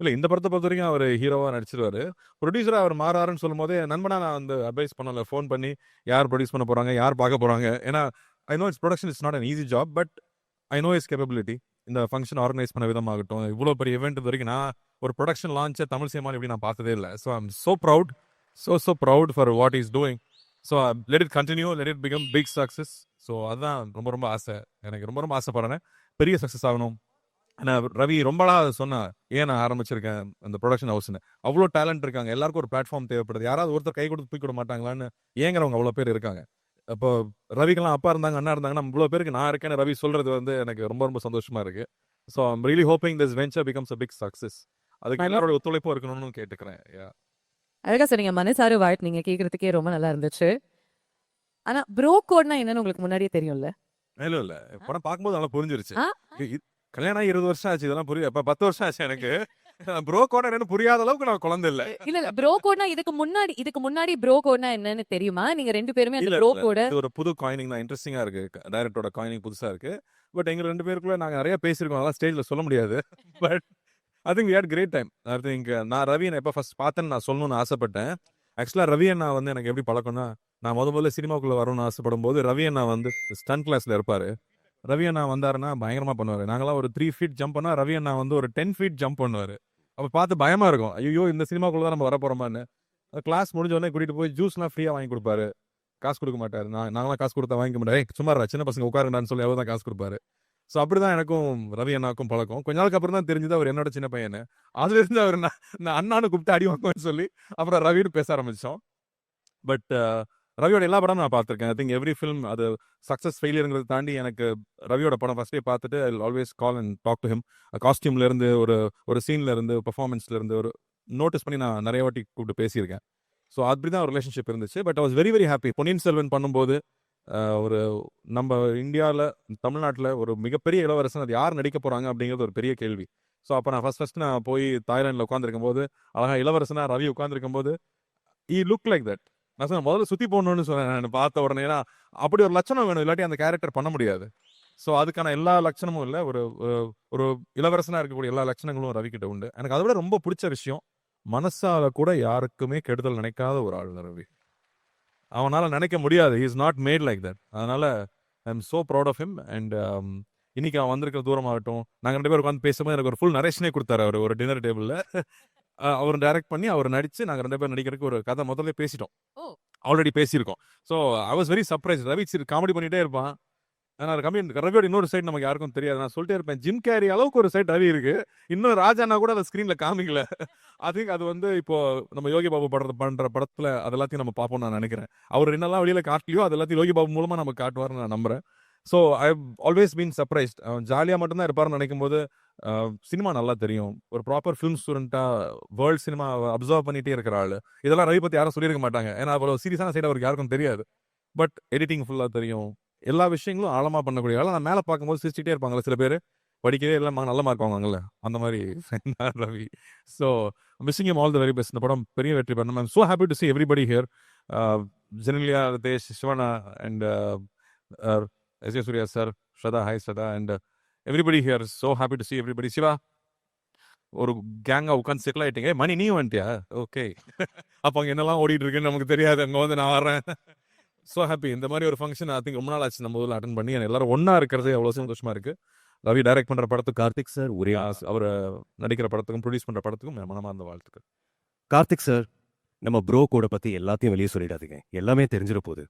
இல்ல இந்த படத்தை பொறுத்த வரைக்கும் அவர் ஹீரோவா நடிச்சிருவாரு. ப்ரொடியூசரா அவர் மாறாருன்னு சொல்லும்போதே நண்பனா நான் வந்து அட்வைஸ் பண்ணல, ஃபோன் பண்ணி யார் ப்ரொடியூஸ் பண்ண போறாங்க, யார் பார்க்க போறாங்க. ஏன்னா I know it's production is not an easy job, but I know is capability. இந்த ஃபங்க்ஷன் ஆர்கனைஸ் பண்ண விதமாகட்டும், இவ்வளோ பெரிய ஈவெண்ட் இது வரைக்கும் நான் ஒரு ப்ரொடக்ஷன் லான்ச்சை தமிழ் சினிமாவில் இப்படி நான் பார்த்ததே இல்லை. So I'm so proud, so proud for what is doing. So let it continue, let it become big success. So அதுதான் ரொம்ப ரொம்ப ஆசை, எனக்கு ரொம்ப ரொம்ப ஆசைப்படுறேன் பெரிய சக்ஸஸ் ஆகணும். நான் ரவி ரொம்ப நாள் அதை சொன்னேன், ஏன் நான் ஆரம்பிச்சிருக்கேன் அந்த ப்ரொடக்ஷன் ஹவுஸ்னு. அவ்வளோ டேலண்ட் இருக்காங்க, எல்லாருக்கும் ஒரு பிளாட்ஃபார்ம் தேவைப்படுது. யாராவது ஒருத்தர் கை கொடுத்து தூக்கி விட மாட்டாங்களான்னு ஏங்குறவங்க அவ்வளோ பேர் இருக்காங்க. அப்போ ரவிக்கெல்லாம் அப்பா இருந்தாங்க, அண்ணா இருந்தாங்கன்னா இவ்வளோ பேருக்கு நான் இருக்கேன்னு ரவி சொல்றது வந்து எனக்கு ரொம்ப ரொம்ப சந்தோஷமா இருக்கு. So I'm really hoping this venture becomes a big success. அதுக்கு எல்லாரோட ஒத்துழைப்பும் இருக்கணும்னு கேட்டுக்கிறேன். அழகா சொன்னீங்க, மனசார வாழ்த்து. நீங்க கேட்கறதுக்கே ரொம்ப நல்லா இருந்துச்சு. ஆனா ப்ரோ கோட்னா என்னன்னு உங்களுக்கு முன்னாடியே தெரியும்ல? இல்ல இல்ல, படம் பார்க்கும்போது நல்லா புரிஞ்சிருச்சு. ஆ? கல்யாணம் 20 வருஷம் ஆச்சு, இதெல்லாம் புரியும். இப்ப 10 வருஷம் ஆச்சு எனக்கு. ப்ரோ கோட் என்னன்னு புரியாத அளவுக்கு நான் குழந்தை இல்ல. இல்ல ப்ரோ கோட்னா இதுக்கு முன்னாடி ப்ரோ கோட்னா என்னன்னு தெரியுமா? நீங்க ரெண்டு பேருமே அந்த இல்ல ப்ரோ இல்ல, கோட இது ஒரு புது காயினிங் தான், இன்ட்ரெஸ்டிங்கா இருக்கு. டைரக்டரோட காயினிங் புதுசா இருக்கு. பட் எங்க 2 பேருக்குள்ள நாங்க நிறைய பேசியிருக்கோம், அதெல்லாம் ஸ்டேஜ்ல சொல்ல முடியாது. But I think we had great time. I think நான் ரவி எப்ப ஃபர்ஸ்ட் பார்த்தேன்னு நான் சொல்லணும்னு ஆசைப்பட்டேன். ஆக்சுவலா ரவி அண்ணா வந்து எனக்கு எப்படி பழக்கம்னா, நான் முதல்ல சினிமாக்குள்ள வரணும்னு ஆசைப்படும் போது ரவி அண்ணா வந்து ஸ்டன்ட் கிளாஸ்ல இருப்பாரு. ரவி அண்ணா வந்தாருன்னா பயங்கரமா பண்ணுவாரு. நாங்களாம் ஒரு 3 ஃபீட் ஜம்ப் பண்ணா ரவி அண்ணா வந்து ஒரு 10 ஃபீட் ஜம்ப் பண்ணுவாரு. அப்ப பார்த்து பயமா இருக்கும், ஐயோ இந்த சினிமாக்குள்ள தான் நம்ம வர போறோமான்னு. கிளாஸ் முடிஞ்ச உடனே கூட்டிட்டு போய் ஜூஸ்லாம் ஃப்ரீயா வாங்கி கொடுப்பாரு. காசு கொடுக்க மாட்டாரு. நாங்களாம் காசு கொடுத்தா வாங்கிக்க மாட்டேன். சும்மா சின்ன பசங்க உட்காருங்கடான்னு சொல்லி அவர் தான் காசு கொடுப்பாரு. ஸோ அப்படிதான் எனக்கும் ரவி அண்ணாக்கும் பழக்கம். கொஞ்ச நாளுக்கு அப்புறம் தான் தெரிஞ்சது அவர் என்னோட சின்ன பையனு. அதுல இருந்து அவர் நான் அண்ணான்னு கூப்பிட்டு அடி வாங்குவேன்னு சொல்லி அப்புறம் ரவின்னு பேச ஆரம்பிச்சோம். பட் ரவியோட எல்லா படமும் நான் பார்த்துருக்கேன். ஐ திங்க் எவ்ரி ஃபிலிம் அது சக்ஸஸ் ஃபெயிலியருங்கிறத தாண்டி எனக்கு ரவியோட படம் ஃபர்ஸ்டே பார்த்துட்டு I always call and talk to him. காஸ்டியூம்ல இருந்து ஒரு சீன்ல இருந்து பெர்ஃபார்மன்ஸ்ல இருந்து ஒரு நோட்டீஸ் பண்ணி நான் நிறைய வாட்டி கூப்பிட்டு பேசியிருக்கேன். ஸோ அப்படிதான் ஒரு ரிலேஷன்ஷிப் இருந்துச்சு. But I was very very happy. Ponniyin Selvan பண்ணும்போது ஒரு நம்ம இந்தியாவில் தமிழ்நாட்டில் ஒரு மிகப்பெரிய இளவரசன் அது யார் நடிக்க போறாங்க அப்படிங்கிறது ஒரு பெரிய கேள்வி. ஸோ அப்போ நான் ஃபர்ஸ்ட் நான் போய் தாய்லாண்டில் உட்காந்துருக்கும் போது அழகா இளவரசனா ரவி உட்காந்துருக்கும் போது ஈ லுக் லைக் தட். நான் சொன்னேன் முதல்ல சுத்தி போடணும்னு சொன்னேன் நான் பார்த்த உடனே. ஏன்னா அப்படி ஒரு லட்சணம் வேணும், இல்லாட்டி அந்த கேரக்டர் பண்ண முடியாது. ஸோ அதுக்கான எல்லா லட்சணமும் இல்லை, ஒரு ஒரு இளவரசனா இருக்கக்கூடிய எல்லா லட்சணங்களும் ரவி கிட்ட உண்டு. எனக்கு அதை விட ரொம்ப பிடிச்ச விஷயம், மனசால கூட யாருக்குமே கெடுதல் நினைக்காத ஒரு ஆள் ரவி. அவனால நினைக்க முடியாது, he is not made like that. அதனால I am so proud of him. And இன்னைக்கு அவன் வந்திருக்கிற தூரமாகட்டும், நாங்கள் 2 பேரும் உட்காந்து பேசும்போது எனக்கு ஒரு ஃபுல் நரேஷனே கொடுத்தாரு அவர் ஒரு டின்னர் டேபிளில். அவர் டைரக்ட் பண்ணி அவர் நடிச்சு நாங்கள் 2 பேரும் நடிக்கிறதுக்கு ஒரு கதை முதல்ல பேசிட்டோம், ஆல்ரெடி பேசியிருக்கோம். So I was very surprise. Ravi comedy பண்ணிட்டே இருப்பான். ஆனால் ரவியோட இன்னொரு சைடு நமக்கு யாருக்கும் தெரியாது. நான் சொல்லிட்டே இருப்பேன், ஜிம் கேரி அளவுக்கு ஒரு சைடு ரவி இருக்கு. இன்னும் ராஜானா கூட அதை ஸ்க்ரீன்ல காமிக்கல. ஐ திங்க் அது வந்து இப்போ நம்ம யோகி பாபு பண்ற படத்துல அது எல்லாத்தையும் நம்ம பார்ப்போம் நான் நினைக்கிறேன். அவர் என்னெல்லாம் வெளியில காட்டலையோ அது எல்லாத்தையும் யோகி பாபு மூலமா நம்ம காட்டுவார்னு நான் நம்புறேன். So I always been surprised. அவன் ஜாலியா மட்டும்தான் இருப்பாருன்னு நினைக்கும் போது சினிமா நல்லா தெரியும். ஒரு ப்ராப்பர் ஃபிலிம் ஸ்டூடெண்டா வேர்ல்ட் சினிமா அப்சர்வ் பண்ணிட்டே இருக்கிற ஆளு. இதெல்லாம் ரவி பத்தி யாரும் சொல்லியிருக்க மாட்டாங்க, ஏன்னா அவ்வளவு சீரியஸான சைடு அவருக்கு யாருக்கும் தெரியாது. பட் எடிட்டிங் ஃபுல்லா தெரியும், எல்லா விஷயங்களும் ஆழமா பண்ணக்கூடிய ஆள். நான் மேலே பார்க்கும்போது சிரிச்சுட்டே இருப்பாங்களே சில பேர், படிக்கவே எல்லாம் நல்ல மார்க் வாங்குவாங்கல்ல, அந்த மாதிரி Ravi. So missing him all the very best. இந்த படம் பெரிய வெற்றி பண்ணணும். I'm so happy to see everybody here. Genelia, Ritesh, Shivanna and S A Surya sir, Shraddha, hi Shraddha, and everybody here. So happy to see everybody. Shiva, ஒரு கேங்கா உட்காந்து செட்டில் ஆயிட்டீங்க. மணி நீ வந்துட்டியா? ஓகே. அப்போ அங்கே என்னெல்லாம் ஓடிட்டு இருக்குன்னு நமக்கு தெரியாது, அங்கே வந்து நான் வர்றேன். So happy. இந்த மாதிரி ஒரு ஃபங்க்ஷன் ஐ திங்க் ரொம்ப நாள் ஆச்சு நம்ம ஊரில் அட்டன் பண்ணி. எல்லாரும் ஒன்றா இருக்கிறது எவ்வளோ சந்தோஷமா இருக்கு. ரவி டைரக்ட் பண்ணுற படத்துக்கு, கார்த்திக் சார் ஒரே அவர் நடிக்கிற படத்துக்கும் ப்ரொடியூஸ் பண்ணுற படத்துக்கும் மனமார்ந்த வாழ்த்துக்கள். கார்த்திக் சார், நம்ம ப்ரோ கோட பத்தி எல்லாத்தையும் வெளியே சொல்லிடாதீங்க, எல்லாமே தெரிஞ்சிட போகுது.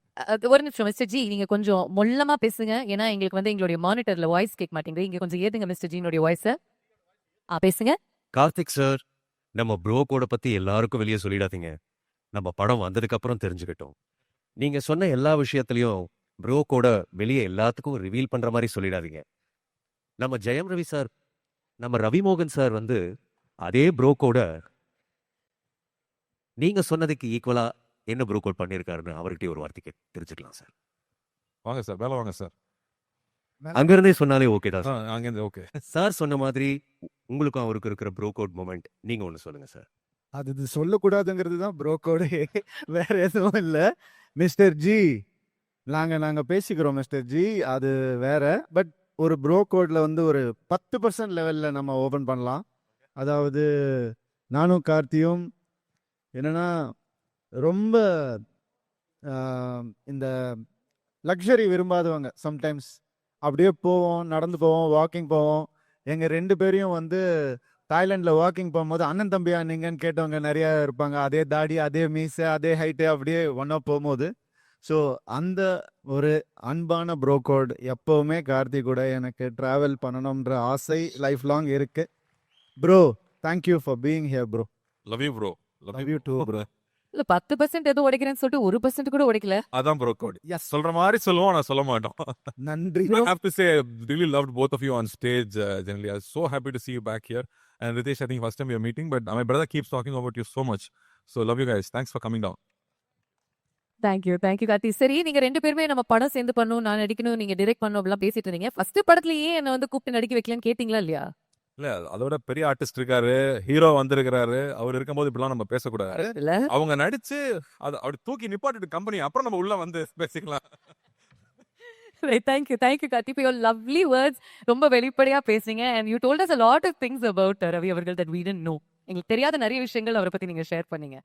ஒரு நிமிஷம் மிஸ்டர் ஜி, நீங்க கொஞ்சம் மொல்லமா பேசுங்க. ஏன்னா எங்களுக்கு வந்து எங்களுடைய மானிட்டர்ல வாய்ஸ் கேட்க மாட்டேங்குது. இங்க கொஞ்சம் ஏத்துங்க மிஸ்டர் ஜினுடைய வாய்ஸ். பேசுங்க. கார்த்திக் சார், நம்ம ப்ரோ கோட பத்தி எல்லாருக்கும் வெளியே சொல்லிடாதீங்க, நம்ம படம் வந்ததுக்கு அப்புறம் தெரிஞ்சுக்கிட்டோம். நீங்க சொன்ன எல்லா விஷயத்திலையும் ப்ரோ கோட வெளியே எல்லாத்துக்கும் ரிவீல் பண்ற மாதிரி சொல்லிடாதீங்க. நம்ம ஜெயம் ரவி சார், நம்ம ரவிமோகன் சார் வந்து அதே ப்ரோ கோட நீங்க சொன்னதுக்கு ஈக்குவலா என்ன ப்ரோ கோட் பண்ணியிருக்காருன்னு அவர்கிட்ட ஒரு வார்த்தைக்கு தெரிஞ்சுக்கலாம் சார். வாங்க சார், வேலை வாங்க சார். அங்கிருந்தே சொன்னாலே ஓகே தான் சார். அங்கேருந்து ஓகே. சார் சொன்ன மாதிரி உங்களுக்கும் அவருக்கு இருக்கிற ப்ரோ கோட் மொமெண்ட் நீங்க ஒன்று சொல்லுங்க சார். அது சொல்லக்கூடாதுங்கிறது தான் ப்ரோ கோடு, வேற எதுவும் இல்லை. மிஸ்டர் ஜி, நாங்கள் பேசிக்கிறோம் மிஸ்டர் ஜி, அது வேற. பட் ஒரு ப்ரோ கோட்ல வந்து ஒரு 10% லெவலில் நம்ம ஓப்பன் பண்ணலாம். அதாவது நானும் கார்த்தியும் என்னன்னா ரொம்ப இந்த லக்ஸரி விரும்பாதவங்க. சம்டைம்ஸ் அப்படியே போவோம், நடந்து போவோம், வாக்கிங் போவோம். எங்கள் 2 பேரையும் வந்து தாய்லாண்டில் வாக்கிங் போகும்போது அண்ணன் தம்பியா நீங்கன்னு கேட்டவங்க நிறையா இருப்பாங்க. அதே தாடி, அதே மீசை, அதே ஹைட்டு, அப்படியே ஒன்றா போகும்போது. ஸோ அந்த ஒரு அன்பான ப்ரோ கோட் எப்போவுமே கார்த்தி கூட எனக்கு ட்ராவல் பண்ணணுன்ற ஆசை லைஃப் லாங் இருக்கு. Bro thank you for being here bro. Love you bro. Love you too bro. இல்ல 10% ஏதோ உடைக்கிறேன்னு சொல்லிட்டு 1% கூட உடைக்கல. அதான் ப்ரோ கோட். சொல்ற மாதிரி சொல்லுவோம், நான் சொல்ல மாட்டோம். நன்றி. I have to say, I really loved both of you on stage. Generally, I was so happy to see you back here. And Ritesh, I think first time we are meeting, but my brother keeps talking about you so much. So love you guys. Thanks for coming down. Thank you Karthi. சரி, நீங்க 2 பேருமே நம்ம படம் சேர்ந்து பண்ணணும், நான் நடிக்கணும், நீங்க டைரக்ட் பண்ணணும் அப்படிலாம் பேசிட்டு இருந்தீங்க. ஃபர்ஸ்ட் படத்துலயே என்ன வந்து கூப்பிட்டு நடிக்க வைக்கலான்னு கேட்டீங்களா இல்லையா? இல்ல, அதோட பெரிய ஆர்டிஸ்ட் இருக்காரு, ஹீரோ வந்திருக்கிறாரு. அவர் இருக்கும்போது இப்படிலாம் நம்ம பேசக்கூடாது. இல்ல அவங்க நடிச்சு அதை அப்படி தூக்கி நிப்பாட்டிட்டு கம்பெனி அப்புறம் நம்ம உள்ள வந்து பேசிக்கலாம். Thank you Karthi for your lovely words. ரொம்ப வெளிப்படையா பேசுங்க and you told us a lot of things about Ravi அவர்கள் that we didn't know. எங்களுக்கு தெரியாத நிறைய விஷயங்கள் அவரை பத்தி நீங்க ஷேர் பண்ணீங்க.